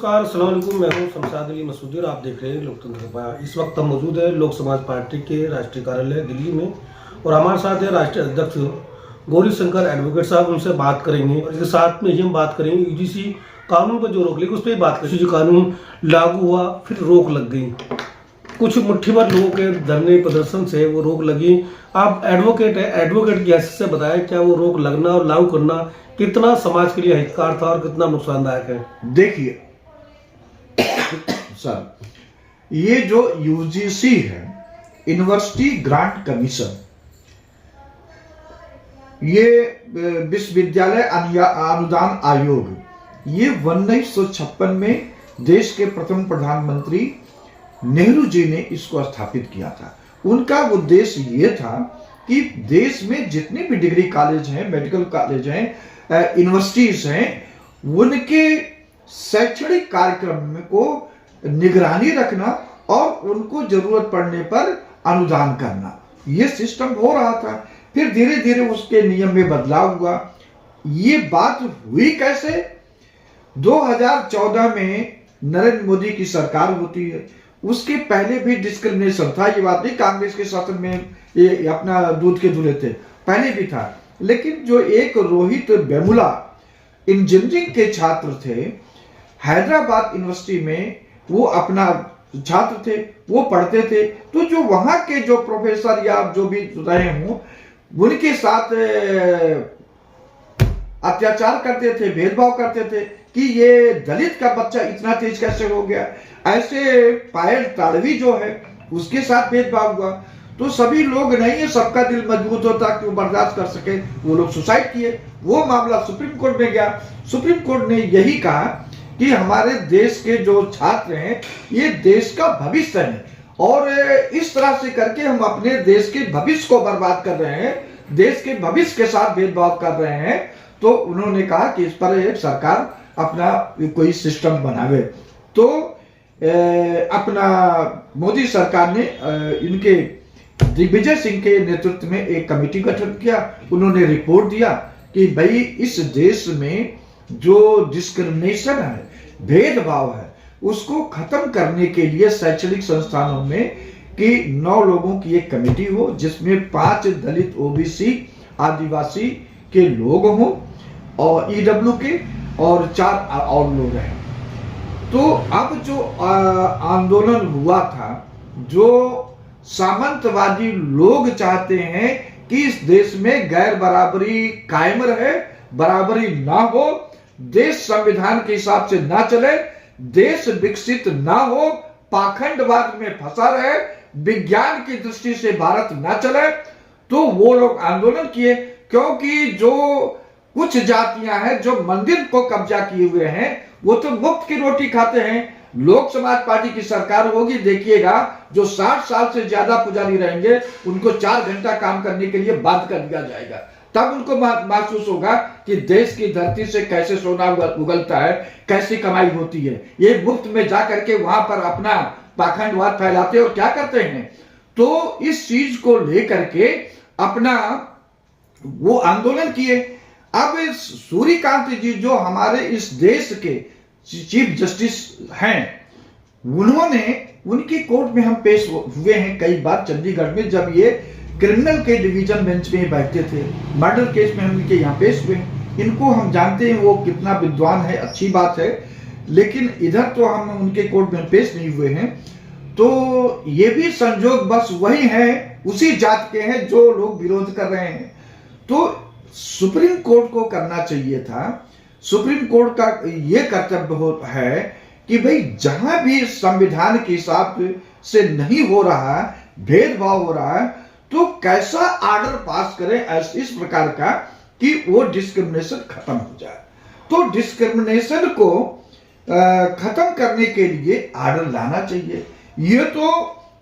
नमस्कार, अस्सलाम वालेकुम। मैं हूं शमशाद अली मसूदी और आप देख रहे हैं लोकतंत्र का। इस वक्त हम मौजूद है लोक समाज पार्टी के राष्ट्रीय कार्यालय दिल्ली में और हमारे साथ है राष्ट्रीय अध्यक्ष गौरी शंकर एडवोकेट साहब। उनसे बात करेंगे और इसके साथ में ही हम बात करेंगे यूजीसी कानून पर जो रोक लगी उस पर ही बात करेंगे। जो कानून लागू हुआ फिर रोक लग गई, कुछ मुट्ठी भर लोगों के धरने प्रदर्शन से वो रोक लगी। आप एडवोकेट है, एडवोकेट की हैसियत से बताएं क्या वो रोक लगना और लागू करना कितना समाज के लिए हितकार था और कितना नुकसानदायक है? देखिए सर, ये जो यूजीसी है, यूनिवर्सिटी ग्रांट कमीशन, ये विश्वविद्यालय अनुदान आयोग, ये 1956 में देश के प्रथम प्रधानमंत्री नेहरू जी ने इसको स्थापित किया था। उनका उद्देश्य ये था कि देश में जितने भी डिग्री कॉलेज हैं, मेडिकल कॉलेज हैं, यूनिवर्सिटीज हैं, उनके शैक्षणिक कार्यक्रम को निगरानी रखना और उनको जरूरत पड़ने पर अनुदान करना, ये सिस्टम हो रहा था। फिर धीरे धीरे उसके नियम में बदलाव हुआ। ये बात हुई कैसे? 2014 में नरेंद्र मोदी की सरकार होती है, उसके पहले भी डिस्क्रिमिनेशन था। ये बात नहीं कांग्रेस के शासन में ये अपना दूध के धुले थे, पहले भी था। लेकिन जो एक रोहित वेमुला इंजीनियरिंग के छात्र थे, हैदराबाद यूनिवर्सिटी में वो अपना छात्र थे, वो पढ़ते थे, तो जो वहां के जो प्रोफेसर या जो भी रहे हों, उनके साथ अत्याचार करते थे, भेदभाव करते थे कि ये दलित का बच्चा इतना तेज कैसे हो गया। ऐसे पायल ताड़वी जो है उसके साथ भेदभाव हुआ। तो सभी लोग नहीं है, सबका दिल मजबूत होता कि वो बर्दाश्त कर सके, वो लोग सुसाइड किए। वो मामला सुप्रीम कोर्ट में गया। सुप्रीम कोर्ट ने यही कहा कि हमारे देश के जो छात्र हैं ये देश का भविष्य है और इस तरह से करके हम अपने देश के भविष्य को बर्बाद कर रहे हैं, देश के भविष्य के साथ भेदभाव कर रहे हैं। तो उन्होंने कहा कि इस पर एक सरकार अपना कोई सिस्टम बनावे। तो अपना मोदी सरकार ने इनके दिग्विजय सिंह के नेतृत्व में एक कमेटी गठन किया। उन्होंने रिपोर्ट दिया कि भाई इस देश में जो डिस्क्रिमिनेशन है, भेदभाव है, उसको खत्म करने के लिए शैक्षणिक संस्थानों में कि 9 लोगों की एक कमेटी हो, जिसमें 5 दलित, ओबीसी, आदिवासी के लोग हों और ईडब्ल्यू के और 4 और लोग हैं। तो अब जो आंदोलन हुआ था, जो सामंतवादी लोग चाहते हैं कि इस देश में गैर बराबरी कायम रहे, बराबरी ना हो, देश संविधान के हिसाब से ना चले, देश विकसित ना हो, पाखंडवाद में फंसा रहे, विज्ञान की दृष्टि से भारत ना चले, तो वो लोग आंदोलन किए। क्योंकि जो कुछ जातियां हैं जो मंदिर को कब्जा किए हुए हैं, वो तो मुफ्त की रोटी खाते हैं। लोक समाज पार्टी की सरकार होगी, देखिएगा जो 60 साल से ज्यादा पुजारी रहेंगे उनको 4 घंटा काम करने के लिए बाध्य कर दिया जाएगा। तब उनको महसूस होगा कि देश की धरती से कैसे सोना उगलता है, कैसे कमाई होती है। ये मुफ्त में जा करके वहां पर अपना पाखंडवाद फैलाते और क्या करते हैं। तो इस चीज को लेकर के अपना वो आंदोलन किए। अब सूर्यकांत जी जो हमारे इस देश के चीफ जस्टिस हैं, उन्होंने उनकी कोर्ट में हम पेश हुए हैं कई बार चंडीगढ़ में, जब ये क्रिमिनल के डिवीजन बेंच में बैठते थे। मर्डर केस में हम इनके यहाँ पेश हुए। इनको हम जानते हैं वो कितना विद्वान है, अच्छी बात है, लेकिन इधर तो हम उनके कोर्ट में पेश नहीं हुए हैं। तो ये भी संजोग बस वही है, उसी जात के हैं जो लोग विरोध कर रहे हैं। तो सुप्रीम कोर्ट को करना चाहिए था, सुप्रीम कोर्ट का ये कर्तव्य है कि भाई जहां भी संविधान के हिसाब से नहीं हो रहा है, भेदभाव हो रहा है, तो कैसा आर्डर पास करें इस प्रकार का कि वो डिस्क्रिमिनेशन खत्म हो जाए। तो डिस्क्रिमिनेशन को खत्म करने के लिए आर्डर लाना चाहिए। ये तो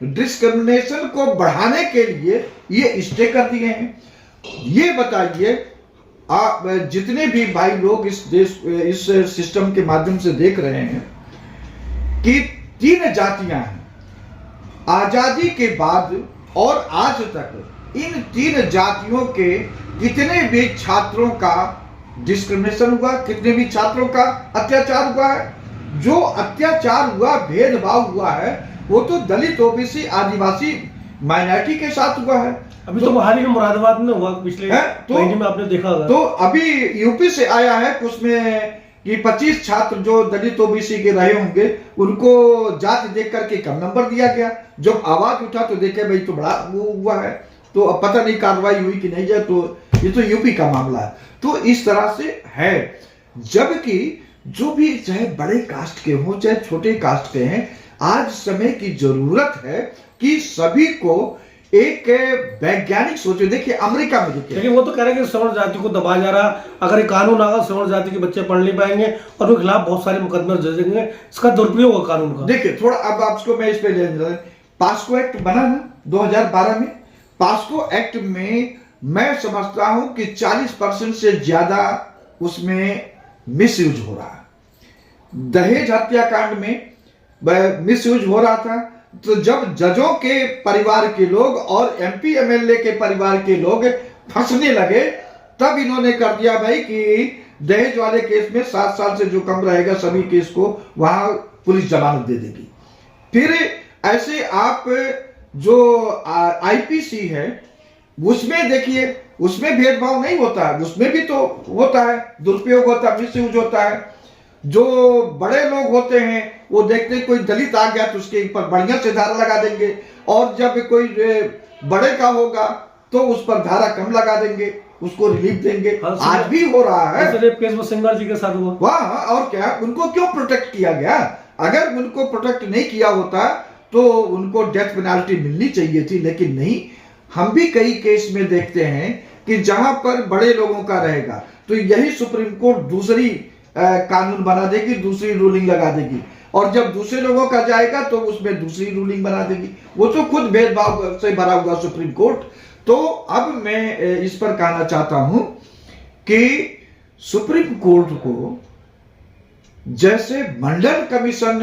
डिस्क्रिमिनेशन को बढ़ाने के लिए ये स्टे कर दिए हैं। ये बताइए आप जितने भी भाई लोग इस सिस्टम के माध्यम से देख रहे हैं कि 3 जातियां हैं। आजादी के बाद और आज तक इन 3 जातियों के कितने भी छात्रों का डिस्क्रिमिनेशन हुआ, कितने भी छात्रों का अत्याचार हुआ है। जो अत्याचार हुआ, भेदभाव हुआ है, वो तो दलित, ओबीसी, आदिवासी, माइनॉरिटी के साथ हुआ है। अभी तो हाल ही में मुरादाबाद में हुआ पिछले महीने में, आपने देखा होगा। तो अभी यूपी से आया है उसमें कि 25 छात्र जो दलित ओबीसी के रहे होंगे उनको जाति देख करके कम नंबर दिया गया। जब आवाज उठा तो देखे भाई तो बड़ा वो हुआ है, तो अब पता नहीं कार्रवाई हुई कि नहीं जाए, तो ये तो यूपी का मामला है। तो इस तरह से है, जबकि जो भी चाहे बड़े कास्ट के हों चाहे छोटे कास्ट के हैं, आज समय की जरूरत है कि सभी को एक वैज्ञानिक सोचे। देखिए अमेरिका में देखिए, लेकिन वो तो कह रहे हैं कि सवर्ण जाति को दबाया जा रहा, अगर ये कानून आगा सवर्ण जाति के बच्चे पढ़ नहीं पाएंगे और उनके खिलाफ बहुत सारे मुकदमे जजेंगे, इसका दुरुपयोग होगा कानून का। देखिए थोड़ा अब आपको मैं इस पे ले पास्को एक्ट बना ना 2012 में, पास्को एक्ट में मैं समझता हूं कि 40% से ज्यादा उसमें मिसयूज हो रहा है। दहेज हत्याकांड में मिसयूज हो रहा था। तो जब जजों के परिवार के लोग और एमपी एमएलए के परिवार के लोग फंसने लगे, तब इन्होंने कर दिया भाई कि दहेज वाले केस में 7 साल से जो कम रहेगा सभी केस को वहां पुलिस जमानत दे देगी। फिर ऐसे आप जो आईपीसी है उसमें देखिए, उसमें भेदभाव नहीं होता है, उसमें भी तो होता है, दुरुपयोग होता है, मिसयूज होता है। जो बड़े लोग होते हैं वो देखते हैं कोई दलित आ गया तो उसके ऊपर बढ़िया से धारा लगा देंगे, और जब कोई बड़े का होगा तो उस पर धारा कम लगा देंगे, उसको रिलीफ देंगे। आज भी हो रहा है, रेप केस में सिंगर जी के साथ हुआ। वाह, और क्या उनको क्यों प्रोटेक्ट किया गया? अगर उनको प्रोटेक्ट नहीं किया होता तो उनको डेथ पेनाल्टी मिलनी चाहिए थी, लेकिन नहीं। हम भी कई केस में देखते हैं कि जहां पर बड़े लोगों का रहेगा तो यही सुप्रीम कोर्ट दूसरी कानून बना देगी, दूसरी रूलिंग लगा देगी, और जब दूसरे लोगों का जाएगा तो उसमें दूसरी रूलिंग बना देगी। वो तो खुद भेदभाव से भरा हुआ सुप्रीम कोर्ट। तो अब मैं इस पर कहना चाहता हूं कि सुप्रीम कोर्ट को जैसे मंडल कमीशन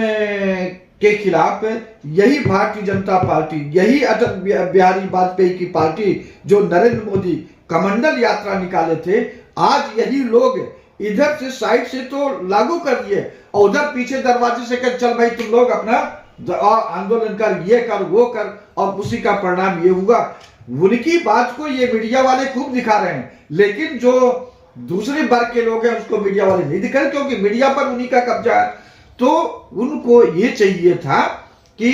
के खिलाफ यही भारतीय जनता पार्टी, यही अटल बिहारी वाजपेयी की पार्टी जो नरेंद्र मोदी कमंडल यात्रा निकाले थे, आज यही लोग इधर से साइड से तो लागू कर दिए और उधर पीछे दरवाजे से कर चल भाई तुम लोग अपना आंदोलन कर, ये कर वो कर, और उसी का परिणाम ये हुआ। उनकी बात को ये मीडिया वाले खूब दिखा रहे हैं, लेकिन जो दूसरे वर्ग के लोग हैं उसको मीडिया वाले नहीं दिखा रहे, क्योंकि मीडिया पर उन्हीं का कब्जा है। तो उनको ये चाहिए था कि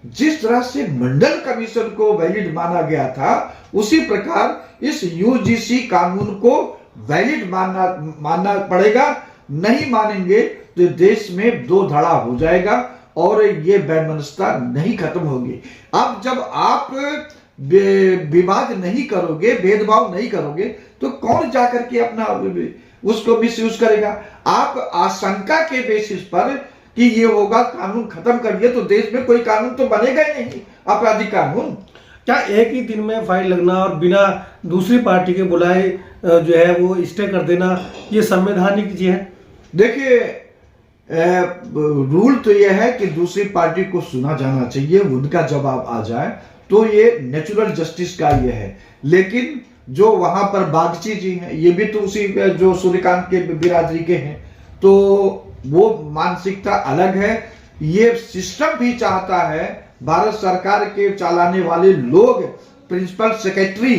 जिस तरह से मंडल कमीशन को वैलिड माना गया था, उसी प्रकार इस यूजीसी कानून को वैलिड मानना पड़ेगा। नहीं मानेंगे तो देश में दो धड़ा हो जाएगा और ये वैमनस्यता नहीं खत्म होगी। अब जब आप विवाद नहीं करोगे, भेदभाव नहीं करोगे, तो कौन जाकर के अपना उसको मिसयूज करेगा? आप आशंका के बेसिस पर कि ये होगा, कानून खत्म कर दिया, तो देश में कोई कानून तो बनेगा ही नहीं, आपराधिक कानून। क्या एक ही दिन में फाइल लगना और बिना दूसरी पार्टी के बुलाए जो है वो स्टे कर देना, ये संवैधानिक चीज है? देखिए रूल तो यह है कि दूसरी पार्टी को सुना जाना चाहिए, उनका जवाब आ जाए, तो ये नेचुरल जस्टिस का ये है। लेकिन जो वहां पर बागची जी हैं, ये भी तो उसी जो सूर्यकांत के बिरादरी के हैं, तो वो मानसिकता अलग है। ये सिस्टम भी चाहता है, भारत सरकार के चलाने वाले लोग, प्रिंसिपल सेक्रेटरी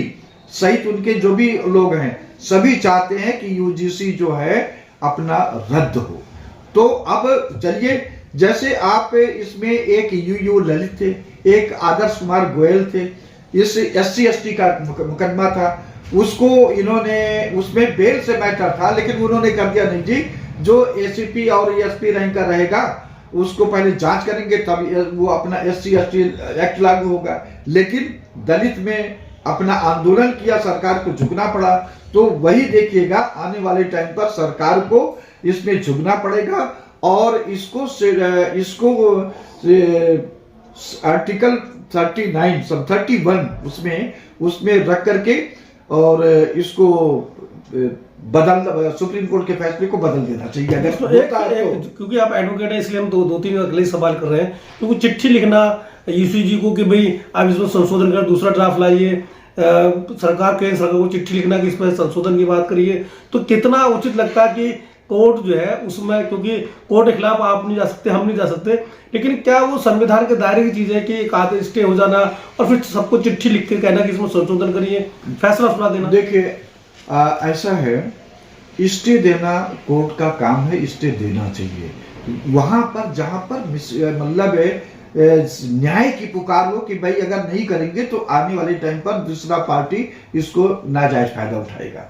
सहित उनके जो भी लोग हैं, सभी चाहते हैं कि यूजीसी जो है अपना रद्द हो। तो अब चलिए, जैसे आप इसमें एक यूयू ललित थे, एक आदर्श कुमार गोयल थे, इस SC ST का मुकदमा था, उसको इन्होंने, उसमें बेल से मैटर था, लेकिन उन्होंने कर दिया नहीं जी, जो ACP और ESP रैंक का रहेगा उसको पहले जांच करेंगे तब वो अपना SC ST एक्ट लागू होगा। लेकिन दलित में अपना आंदोलन किया, सरकार को झुकना पड़ा, तो वही देखिएगा आने वाले टाइम पर सरकार को इसमें झुकना पड़ेगा और इसको आर्टिकल 39 सब 31 उसमें रख करके और इसको सुप्रीम कोर्ट के फैसले को बदल देना चाहिए अगर तो क्योंकि आप एडवोकेट हैं, इसलिए हम दो तीन अगले सवाल कर रहे हैं। क्योंकि चिट्ठी लिखना यूसीजी को कि भाई आप इसमें संशोधन कर दूसरा ड्राफ्ट लाइए, सरकार को चिट्ठी लिखना कि इसमें संशोधन की बात करिए, तो कितना उचित लगता है कि कोर्ट जो है उसमें, क्योंकि कोर्ट के खिलाफ आप नहीं जा सकते, हम नहीं जा सकते, लेकिन क्या वो संविधान के दायरे की चीज है कि एक आधे स्टे हो जाना और फिर सबको चिट्ठी लिख के कहना कि इसमें संशोधन करिए, फैसला सुना देना? देखिए ऐसा है, स्टे देना कोर्ट का काम है, स्टे देना चाहिए वहां पर जहां पर मतलब न्याय की पुकार हो कि भाई अगर नहीं करेंगे तो आने वाले टाइम पर दूसरा पार्टी इसको नाजायज फायदा उठाएगा।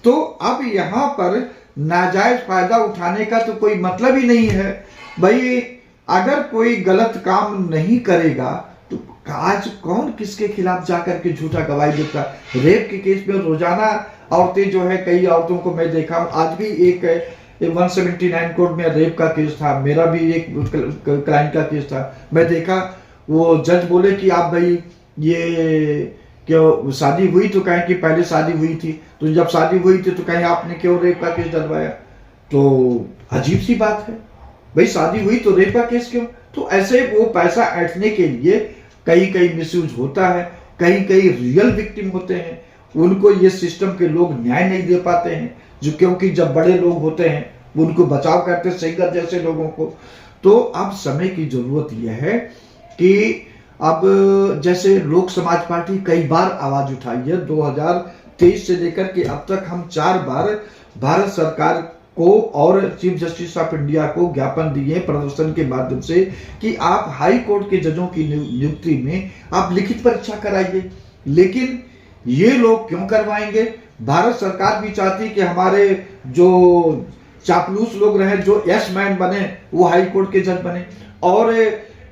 तो अब यहाँ पर नाजायज फायदा उठाने का तो कोई मतलब ही नहीं है। भाई अगर कोई गलत काम नहीं करेगा तो आज कौन किसके खिलाफ जाकर के झूठा गवाही देता? रेप के केस में रोजाना औरतें जो है, कई औरतों को मैं देखा हूं, आज भी एक 179 कोर्ट में रेप का केस था, मेरा भी एक क्लाइंट का केस था। मैं देखा वो जज बोले कि आप भाई ये क्यों शादी हुई, तो कहें कि पहले शादी हुई थी, तो जब शादी हुई थी तो कहें आपने क्यों रेप का केस डलवाया? तो अजीब सी बात है, भाई शादी हुई तो रेप का केस क्यों? तो ऐसे वो पैसा ऐंठने के लिए कहीं मिसयूज होता है, कहीं रियल विक्टिम होते हैं, उनको ये सिस्टम के लोग न्याय नहीं दे पाते हैं, जो क्योंकि जब बड़े लोग होते हैं वो उनको बचाव करते हैं, सेंगर जैसे लोगों को। तो अब समय की जरूरत यह है कि अब जैसे लोक समाज पार्टी कई बार आवाज उठाई है, 2023 से लेकर के अब तक हम 4 बार भारत सरकार को और चीफ जस्टिस ऑफ इंडिया को ज्ञापन दिए प्रदर्शन के माध्यम से कि आप हाई कोर्ट के जजों की नियुक्ति में आप लिखित परीक्षा कराइए। लेकिन ये लोग क्यों करवाएंगे? भारत सरकार भी चाहती कि हमारे जो चापलूस लोग रहे, जो यस मैन बने, वो हाई कोर्ट के जज बने, और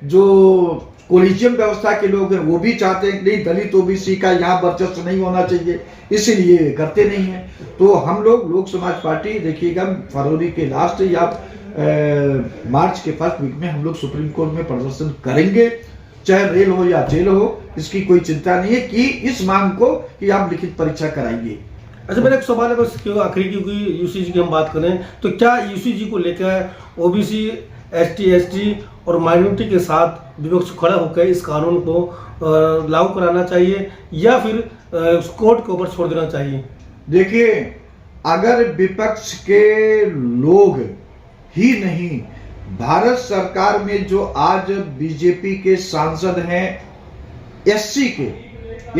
जो कोलिजियम व्यवस्था के लोग हैं वो भी चाहते हैं कि नहीं, दलित ओबीसी का यहाँ वर्चस्व नहीं होना चाहिए, इसीलिए करते नहीं है। तो हम लोग लोक समाज पार्टी देखिएगा फरवरी के लास्ट या मार्च के फर्स्ट वीक में हम लोग सुप्रीम कोर्ट में प्रदर्शन करेंगे, चाहे रेल हो या जेल हो, इसकी कोई चिंता नहीं है कि इस मांग को कि आप लिखित परीक्षा कराइए। अच्छा, मेरा एक सवाल है बस क्यों आखिरी, क्योंकि यूसीजी की हम बात करें तो क्या यूसीजी को लेकर ओबीसी, एसटी, एसटी और माइनॉरिटी के साथ विपक्ष खड़ा होकर इस कानून को लागू कराना चाहिए या फिर कोर्ट के ऊपर छोड़ देना चाहिए? देखिए, अगर विपक्ष के लोग ही नहीं, भारत सरकार में जो आज बीजेपी के सांसद हैं, एससी के,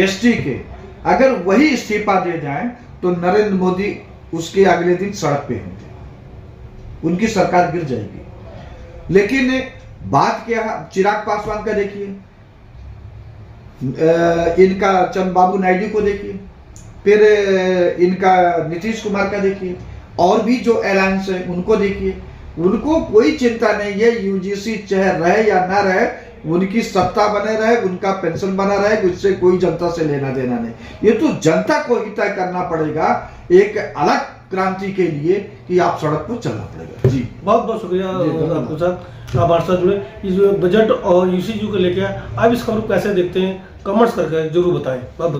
एसटी के, अगर वही इस्तीफा दे जाएं तो नरेंद्र मोदी उसके अगले दिन सड़क पे होंगे, उनकी सरकार गिर जाएगी। लेकिन बात क्या है, चिराग पासवान का देखिए, इनका चंद्रबाबू नायडू को देखिए, फिर इनका नीतीश कुमार का देखिए, और भी जो अलायंस है उनको देखिए, उनको कोई चिंता नहीं है यूजीसी चाहे रहे या ना रहे, उनकी सत्ता बने रहे, उनका पेंशन बना रहे, उससे कोई जनता से लेना देना नहीं। ये तो जनता को ही तय करना पड़ेगा एक अलग क्रांति के लिए कि आप सड़क पर चलना पड़ेगा। जी बहुत बहुत शुक्रिया आपके साथ, आप हमारे साथ जुड़े। इस बजट और यूसीजी को लेकर आप इस खबर को कैसे देखते हैं, कमेंट्स करके जरूर बताएं। बहुत